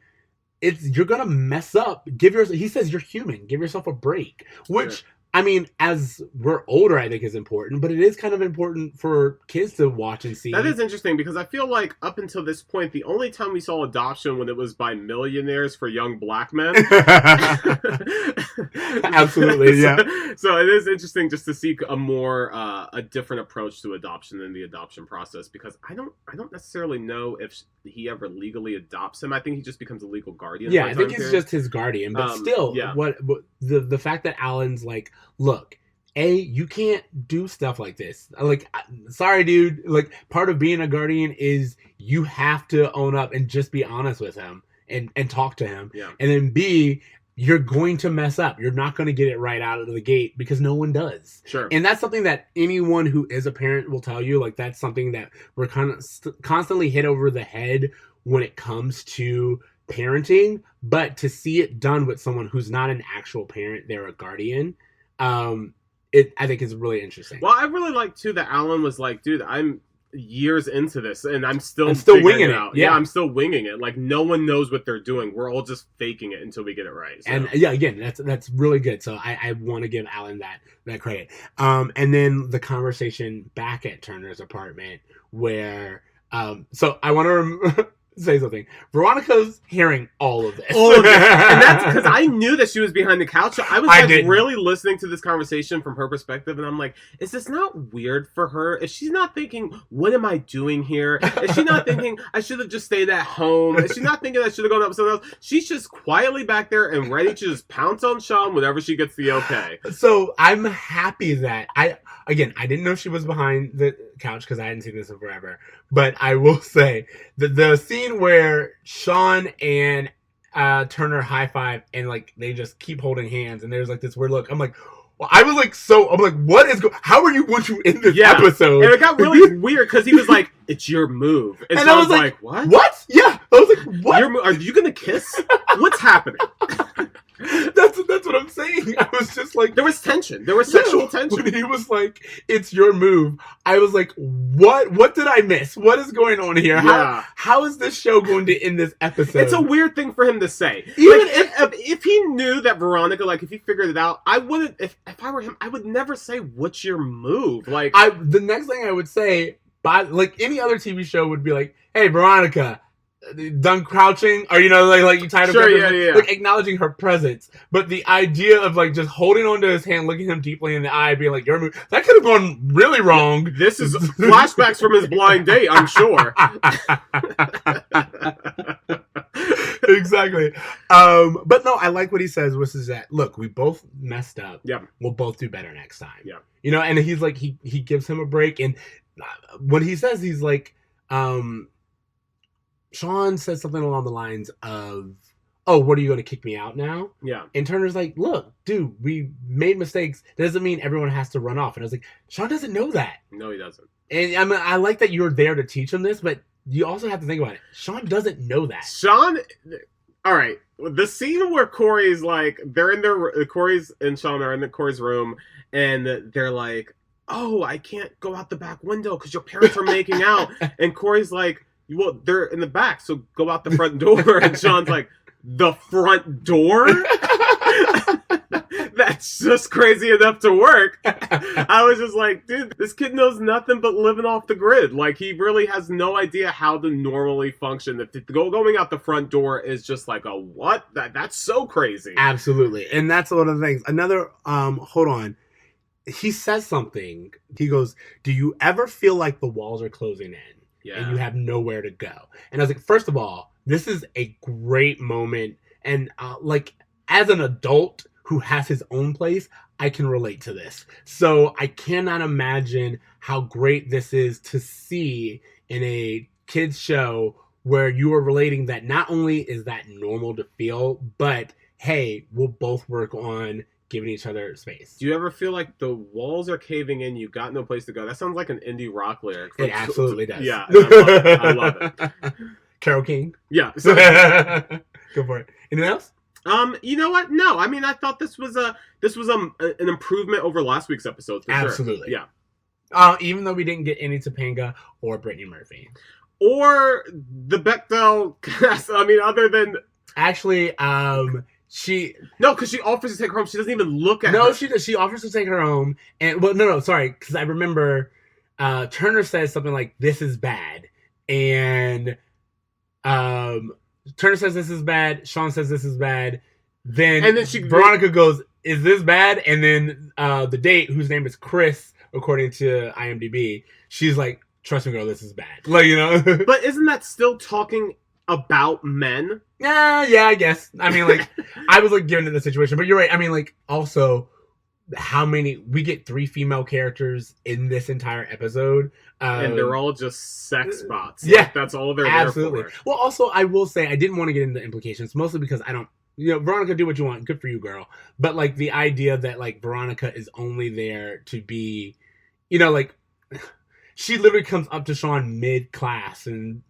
you're gonna mess up. He says you're human. Give yourself a break. Which, I mean, as we're older, I think is important, but it is kind of important for kids to watch and see. That is interesting because I feel like up until this point, the only time we saw adoption when it was by millionaires for young black men. Absolutely, yeah. So it is interesting just to see a different approach to adoption in the adoption process, because I don't necessarily know if he ever legally adopts him. I think he just becomes a legal guardian. Yeah, I think he's just his guardian. But still, what the fact that Alan's like, look, you can't do stuff like this. Like, sorry, dude. Like, part of being a guardian is you have to own up and just be honest with him and talk to him. Yeah. And then B, you're going to mess up. You're not going to get it right out of the gate because no one does. Sure. And that's something that anyone who is a parent will tell you. Like, that's something that we're kind of constantly hit over the head when it comes to parenting. But to see it done with someone who's not an actual parent, they're a guardian. I think is really interesting. Well, I really like too that Alan was like, dude, I'm years into this and I'm still winging it out. Yeah, I'm still winging it. Like, no one knows what they're doing. We're all just faking it until we get it right. So. And yeah, again, that's really good. So I want to give Alan that credit. And then the conversation back at Turner's apartment where so I want to say something. Veronica's hearing all of this. All of this. And that's because I knew that she was behind the couch. So I was really listening to this conversation from her perspective, and I'm like, is this not weird for her? Is she not thinking, what am I doing here? Is she not thinking I should have just stayed at home? Is she not thinking I should have gone up with someone else? She's just quietly back there and ready to just pounce on Shawn whenever she gets the okay. So I'm happy that I didn't know she was behind the couch because I hadn't seen this in forever. But I will say that the scene where Shawn and Turner high five and like they just keep holding hands and there's like this weird look. I'm like, well, I'm like, what is how are you once you in this episode? And it got really weird because he was like, it's your move. And so I was like, what? What? Yeah. I was like, what? Are you gonna kiss? What's happening? That's what I'm saying. I was just like, there was tension. There was sexual tension. When he was like, "It's your move," I was like, "What? What did I miss? What is going on here? Yeah. How is this show going to end this episode?" It's a weird thing for him to say. Even if he knew that Veronica, like if he figured it out, I wouldn't. If I were him, I would never say, "What's your move?" Like the next thing I would say, But like any other TV show would be like, hey, Veronica, done crouching, or like you tired of like acknowledging her presence. But the idea of like just holding onto his hand, looking him deeply in the eye, being like, that could have gone really wrong. This is flashbacks from his blind date, I'm sure. Exactly. But no, I like what he says, which is that, look, we both messed up. Yeah. We'll both do better next time. Yeah. And he's like, he gives him a break. And when he says, he's like, Shawn says something along the lines of, oh, what are you going to kick me out now? Yeah. And Turner's like, look, dude, we made mistakes. That doesn't mean everyone has to run off. And I was like, Shawn doesn't know that. No, he doesn't. And I mean, I like that you're there to teach him this, but you also have to think about it. Shawn doesn't know that. All right. The scene where Corey's like, Corey's and Shawn are in Corey's room, and they're like, oh, I can't go out the back window because your parents are making out. And Corey's like, well, they're in the back, so go out the front door. And Shawn's like, the front door? That's just crazy enough to work. I was just like, dude, this kid knows nothing but living off the grid. Like, he really has no idea how to normally function. Going out the front door is just like a what? That's so crazy. Absolutely. And that's one of the things. Another, hold on. He says something. He goes, do you ever feel like the walls are closing in? Yeah. And you have nowhere to go? And I was like, first of all, this is a great moment. And like, as an adult who has his own place, I can relate to this. So I cannot imagine how great this is to see in a kid's show where you are relating that not only is that normal to feel, but hey, we'll both work on giving each other space. Do you ever feel like the walls are caving in, you got no place to go? That sounds like an indie rock lyric. It absolutely does. Yeah, I love it. Carole King? Yeah. Go for it. Anything else? You know what? No, I mean, I thought this was an improvement over last week's episode. For Absolutely. Sure. Yeah. Even though we didn't get any Topanga or Brittany Murphy. Or the Bechdel cast. I mean, other than... Actually, No, because she offers to take her home. She doesn't even look at her. No, she does. She offers to take her home. And, well, no, sorry. Because I remember Turner says something like, this is bad. And Turner says this is bad. Shawn says this is bad. Then Veronica goes, is this bad? And then the date, whose name is Chris, according to IMDb, she's like, trust me, girl, this is bad. Like, But isn't that still talking about men? Yeah, I guess. I mean, like, I was like given to the situation, but you're right. I mean, like, also, we get 3 female characters in this entire episode. And they're all just sex bots. Yeah. Like, that's all they're absolutely there for. Well, also, I will say, I didn't want to get into implications, mostly because I don't, Veronica, do what you want. Good for you, girl. But, like, the idea that, like, Veronica is only there to be, like, she literally comes up to Shawn mid-class and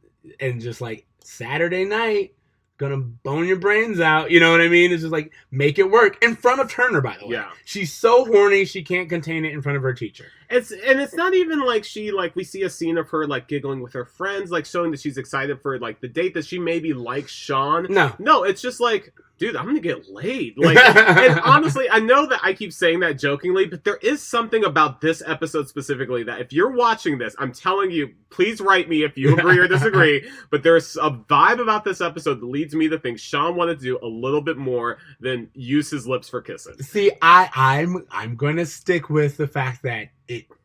just, like, Saturday night, gonna bone your brains out. You know what I mean? It's just like, make it work in front of Turner, by the way. Yeah. She's so horny, she can't contain it in front of her teacher. It's not even like we see a scene of her like giggling with her friends, like showing that she's excited for like the date, that she maybe likes Shawn. No, it's just like, dude, I'm gonna get laid. Like, and honestly, I know that I keep saying that jokingly, but there is something about this episode specifically that if you're watching this, I'm telling you, please write me if you agree or disagree, but there's a vibe about this episode that leads me to think Shawn wanted to do a little bit more than use his lips for kissing. See, I'm going to stick with the fact that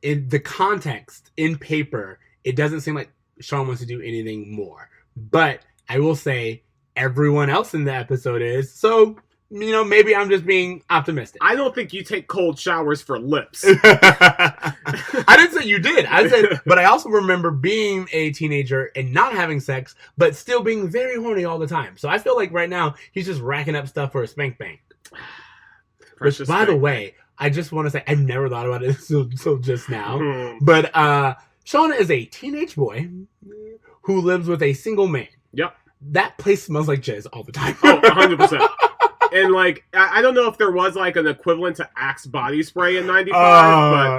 in the context, in paper, it doesn't seem like Shawn wants to do anything more. But I will say, everyone else in the episode is. So, maybe I'm just being optimistic. I don't think you take cold showers for lips. I didn't say you did. I said, but I also remember being a teenager and not having sex, but still being very horny all the time. So I feel like right now, he's just racking up stuff for a spank bank. Which, by the way, I just want to say, I've never thought about it until just now. But Shawn is a teenage boy who lives with a single man. Yep. That place smells like jizz all the time. Oh, 100%. And, like, I don't know if there was, like, an equivalent to Axe body spray in 95,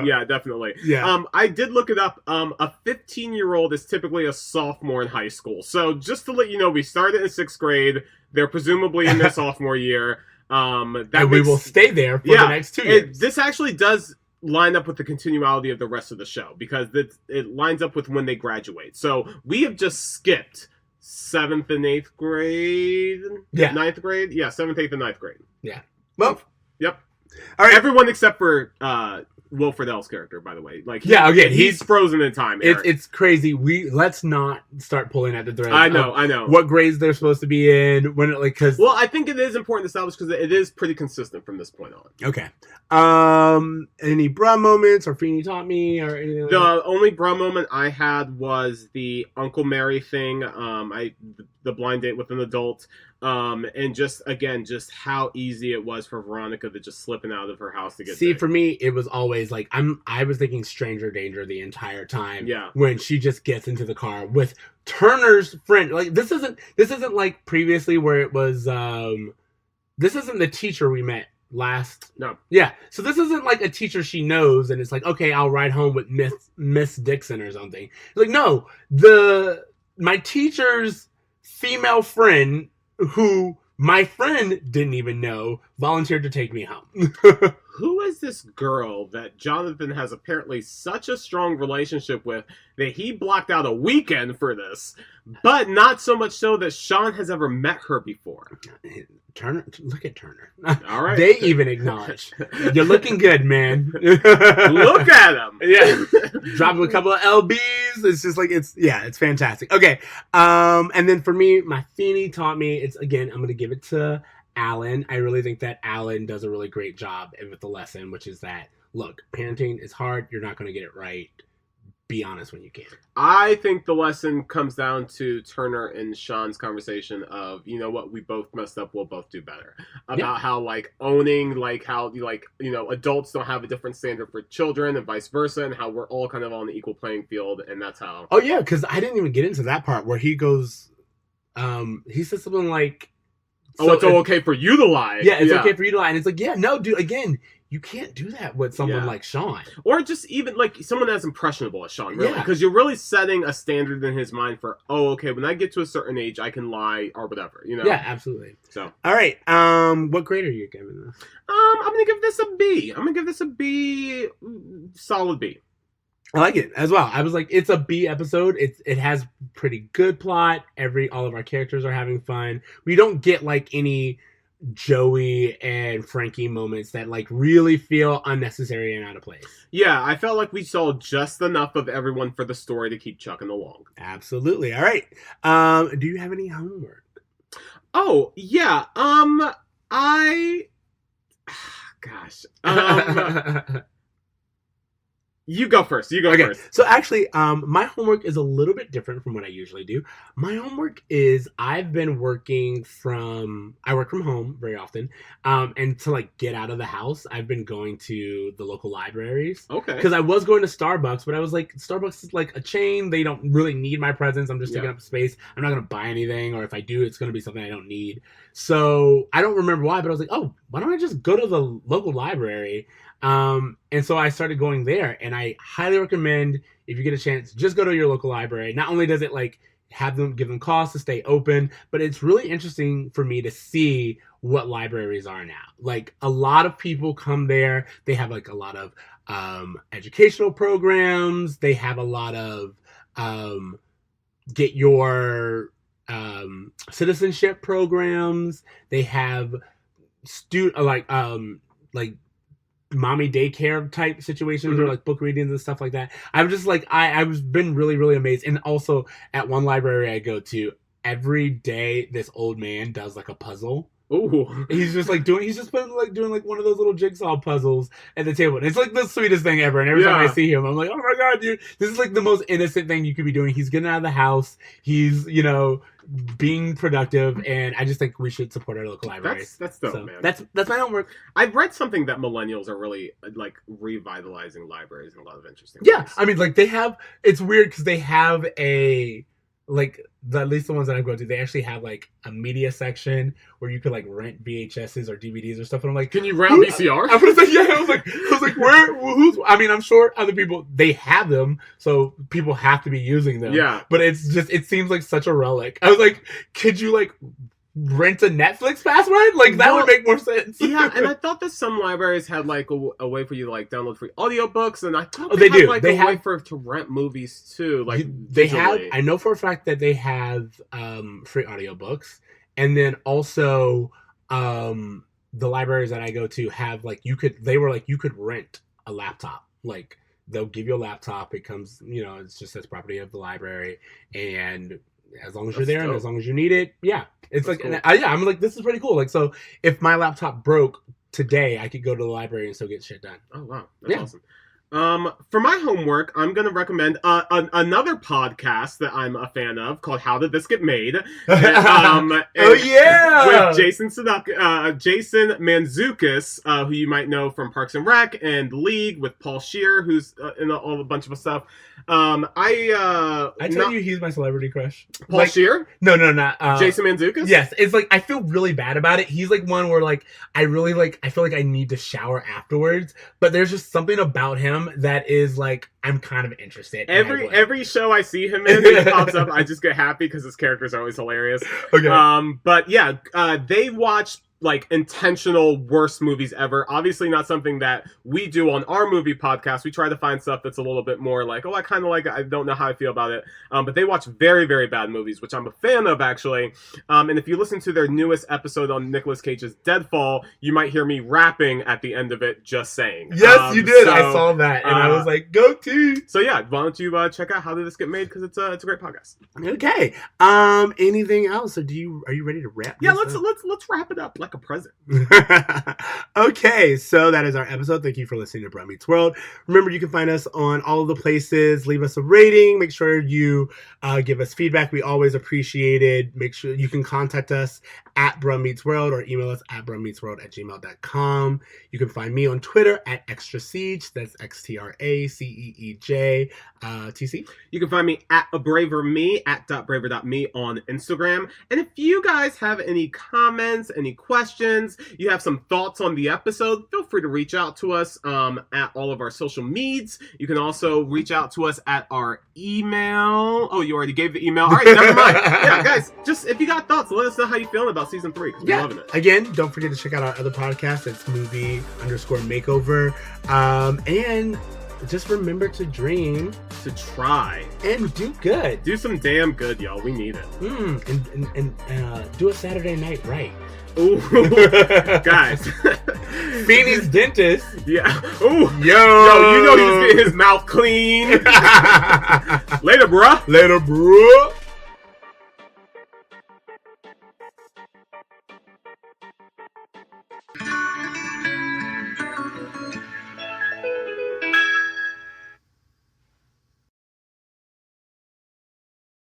but, yeah, definitely. Yeah. I did look it up. A 15-year-old is typically a sophomore in high school. So, just to let you know, we started in 6th grade. They're presumably in their sophomore year. We will stay there for the next 2 years. This actually does line up with the continuality of the rest of the show because it lines up with when they graduate. So we have just skipped 7th and 8th grade. Yeah. 9th grade. Yeah, 7th, 8th, and 9th grade. Yeah. Well. Yep. All right. Everyone except for Will Friedle's character, by the way. Like, he's frozen in time. It's crazy. Let's not start pulling at the threads. I know. What grades they're supposed to be in because. Well, I think it is important to establish because it is pretty consistent from this point on. Okay. Any bra moments or Feeny taught me or anything? Like The only bra moment I had was the Uncle Mary thing. The blind date with an adult. And just how easy it was for Veronica to just slipping out of her house to get See, there. for me, it was always like I was thinking stranger danger the entire time. Yeah. When she just gets into the car with Turner's friend. Like this isn't like previously where it was this isn't the teacher we met last. No. Yeah. So this isn't like a teacher she knows and it's like, okay, I'll ride home with Miss Dixon or something. Like, no, my teacher's female friend who my friend didn't even know volunteered to take me home. Who is this girl that Jonathan has apparently such a strong relationship with that he blocked out a weekend for this, but not so much so that Shawn has ever met her before? Turner, look at Turner. All right. They even acknowledge. You're looking good, man. Look at him. Yeah. Dropping a couple of LBs. It's just like, it's fantastic. Okay. And then for me, my Feeny taught me, I'm going to give it to Alan. I really think that Alan does a really great job with the lesson, which is that, look, parenting is hard. You're not going to get it right. Be honest when you can. I think the lesson comes down to Turner and Shawn's conversation of, you know what, we both messed up, we'll both do better. About how, like, owning, like, how, like, you know, adults don't have a different standard for children and vice versa, and how we're all kind of on the equal playing field, and that's how... Oh, yeah, because I didn't even get into that part where he goes, he says something like... it's okay for you to lie. Yeah, it's okay for you to lie. And it's like, yeah, no, dude, again... You can't do that with someone like Shawn. Or just even, like, someone as impressionable as Shawn, really. Because you're really setting a standard in his mind for, okay, when I get to a certain age, I can lie or whatever, you know? Yeah, absolutely. So. All right. What grade are you giving this? I'm going to give this a B. I'm going to give this a B, solid B. I like it as well. I was like, it's a B episode. It has pretty good plot. All of our characters are having fun. We don't get, like, any... Joey and Frankie moments that like really feel unnecessary and out of place. Yeah, I felt like we saw just enough of everyone for the story to keep chucking along. Absolutely. All right. Do you have any homework? Oh, yeah. Gosh. You go first. You go first. So actually, my homework is a little bit different from what I usually do. My homework is I work from home very often. And to like get out of the house, I've been going to the local libraries. Okay. Because I was going to Starbucks, but I was like, Starbucks is like a chain. They don't really need my presence. I'm just taking up space. I'm not going to buy anything. Or if I do, it's going to be something I don't need. So I don't remember why, but I was like, oh, why don't I just go to the local library? And so I started going there, and I highly recommend, if you get a chance, just go to your local library. Not only does it like give them costs to stay open, but it's really interesting for me to see what libraries are now. Like a lot of people come there. They have like a lot of educational programs. They have a lot of get your citizenship programs. They have like mommy daycare type situations or like book readings and stuff like that. I'm just like, I was been really, really amazed. And also at one library I go to, every day this old man does like a puzzle. Ooh. He's just doing like one of those little jigsaw puzzles at the table. And it's like the sweetest thing ever. And every time I see him, I'm like, oh my God, dude, this is like the most innocent thing you could be doing. He's getting out of the house. He's, being productive, and I just think we should support our local libraries. That's dope, man. That's my homework. I've read something that millennials are really like revitalizing libraries in a lot of interesting ways. ways. I mean, like it's weird because they have at least the ones that I'm going to, they actually have like a media section where you could like rent VHSs or DVDs or stuff. And I'm like, can you rent VCR? I was like, yeah. I was like, I'm sure other people, they have them, so people have to be using them. Yeah. But it seems like such a relic. I was like, could you like rent a Netflix password? Like, that would make more sense. Yeah, and I thought that some libraries had like a way for you to like download free audiobooks, and I thought they do. Like they a have, way to rent movies too. Like they visually. have. I know for a fact that they have free audiobooks, and then also the libraries that I go to have like you could rent a laptop. Like, they'll give you a laptop. It comes, it's just as property of the library, and as long as you're there and as long as you need it, it's like, cool. I'm like, this is pretty cool. Like, so if my laptop broke today, I could go to the library and still get shit done. Oh wow, that's awesome. For my homework, I'm going to recommend another podcast that I'm a fan of called How Did This Get Made? With Jason Mantzoukas, who you might know from Parks and Rec and League, with Paul Scheer, who's in a bunch of stuff. I tell you he's my celebrity crush. Paul Scheer? No, not Jason Mantzoukas? Yes, it's like I feel really bad about it. He's like one where like I feel like I need to shower afterwards, but there's just something about him that is like I'm kind of interested. Every show I see him in, he pops up. I just get happy because his characters are always hilarious. Okay. But yeah, they watch like intentional worst movies ever. Obviously not something that we do on our movie podcast. We try to find stuff that's a little bit more like, I kind of like it. I don't know how I feel about it. But they watch very, very bad movies, which I'm a fan of, actually. And if you listen to their newest episode on Nicolas Cage's Deadfall, you might hear me rapping at the end of it, just saying. Yes, you did. I saw that, and I was like, go team. So yeah, why don't you check out How Did This Get Made? Because it's a great podcast. Okay. Anything else? Or are you ready to wrap? Yeah, let's wrap it up like a present. Okay, so that is our episode. Thank you for listening to Bruh Meets World. Remember, you can find us on all of the places. Leave us a rating. Make sure you give us feedback. We always appreciate it. Make sure you can contact us at Bruh Meets World or email us at bruhmeetsworld@gmail.com. You can find me on Twitter at Extra Siege. That's XTRACEEJ. TC? You can find me at @braverme, @braver.me on Instagram. And if you guys have any comments, any questions, you have some thoughts on the episode, feel free to reach out to us at all of our social medias. You can also reach out to us at our email. Oh, you already gave the email. All right, never mind. Yeah, guys, just if you got thoughts, let us know how you feeling about season 3, because we're loving it. Again, don't forget to check out our other podcast. It's movie_makeover. And just remember to dream, to try, and do good. Do some damn good, y'all. We need it. And do a Saturday night right. Ooh, guys. Feeney's dentist. Yeah. Ooh. Yo, you know he was getting his mouth clean. Later, bruh. Later, bruh.